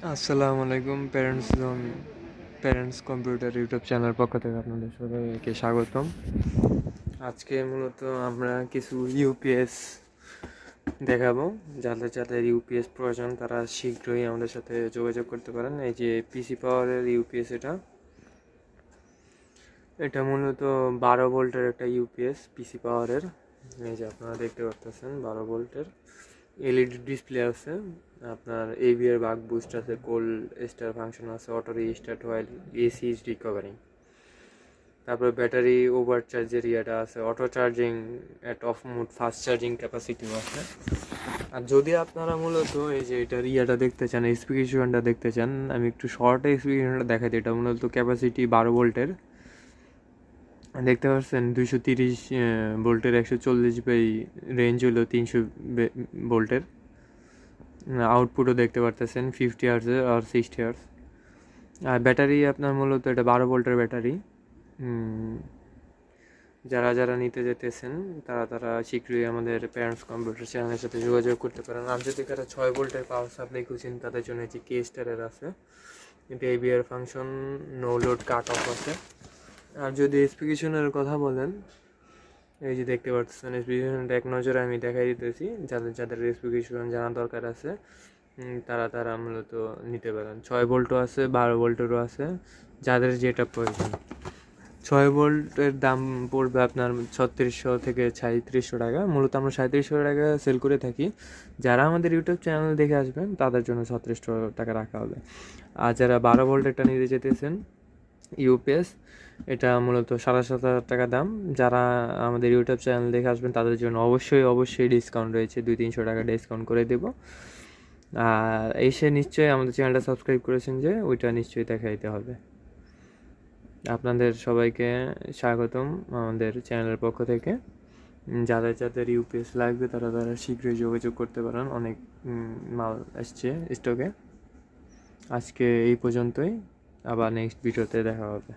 আসসালামু আলাইকুম parents computer YouTube channel পক্ষ থেকে আপনাদের সবাইকে স্বাগতম। আজকে মূলত আমরা কিছু ইউপিএস দেখাবো। যাদের যাদের ইউপিএস প্রয়োজন তারা শীঘ্রই আমাদের সাথে যোগাযোগ করতে পারেন। এই যে পিসি পাওয়ারের ইউপিএস, এটা মূলত 12 ভোল্টের একটা ইউপিএস পিসি পাওয়ারের। এই যে আপনারা দেখতে পাচ্ছেন 12 ভোল্টের এলইডি ডিসপ্লে আছে, আপনার এভিআর বাক বুস্ট আছে, কোল্ড স্টার ফাংশন আছে, অটো রিস্টার্ট হয়, এসি রিকভারি, তারপরে ব্যাটারি ওভার চার্জের ইয়েটা আছে, auto charging at off mode, fast charging ক্যাপাসিটিও আছে। আর যদি আপনারা মূলত এই যে এটার ইয়েটা দেখতে চান, স্পেসিফিকেশনটা দেখতে চান, আমি একটু শর্টে স্পেসিফিকেশনটা দেখাই দিই। এটা মূলত ক্যাপাসিটি 12 ভোল্টের, দেখতে পাচ্ছেন 230 ভোল্টের 140 বাই রেঞ্জ হলো 300 ভোল্টের। আউটপুটও দেখতে পারতেছেন 50 হার্টজের আর 60 হার্টজ। আর ব্যাটারি আপনার মূলত এটা 12 ভোল্টের ব্যাটারি। যারা যারা নিতে যেতেছেন তারা শীঘ্রই আমাদের প্যারেন্টস কম্পিউটার চ্যানেলের সাথে যোগাযোগ করতে পারেন। আর যদি তারা 6 ভোল্টের পাওয়ার সাপ্লাই খুঁজছেন তাদের জন্য যে কে স্টারের আছে, কিন্তু ABR function, no load, cut off আছে। আর যদি স্পেসিফিকেশনের কথা বলেন, এই যে দেখতে পাচ্ছেন স্পেসিফিকেশনটা এক নজরে আমি দেখাই দিতেছি। যাদের যাদের স্পেসিফিকেশন জানা দরকার আছে তারা মূলত নিতে পারেন। 6 ভোল্টও আছে, 12 ভোল্টেরও আছে, যাদের যেটা প্রয়োজন। 6 ভোল্টের দাম পড়বে আপনার 3600 থেকে 3700 টাকা। মূলত আমরা 3700 টাকা সেল করে থাকি। যারা আমাদের ইউটিউব চ্যানেল দেখে আসবেন তাদের জন্য 3700 টাকা রাখা হবে। আর যারা 12 ভোল্টেরটা নিতে যেতেছেন ইউপিএস, এটা মূলত 7,500 টাকা দাম। যারা আমাদের ইউটিউব চ্যানেল দেখে আসবেন তাদের জন্য অবশ্যই ডিসকাউন্ট রয়েছে, 200-300 টাকা ডিসকাউন্ট করে দেবো। আর এসে নিশ্চয়ই আমাদের চ্যানেলটা সাবস্ক্রাইব করেছেন যে ওইটা নিশ্চয়ই দেখাইতে হবে। আপনাদের সবাইকে স্বাগতম আমাদের চ্যানেলের পক্ষ থেকে। যাদের যাদের ইউপিএস লাগবে তারা শীঘ্রই যোগাযোগ করতে পারেন। অনেক মাল আসছে স্টকে। আজকে এই পর্যন্তই, আবার নেক্সট ভিডিওতে দেখা হবে।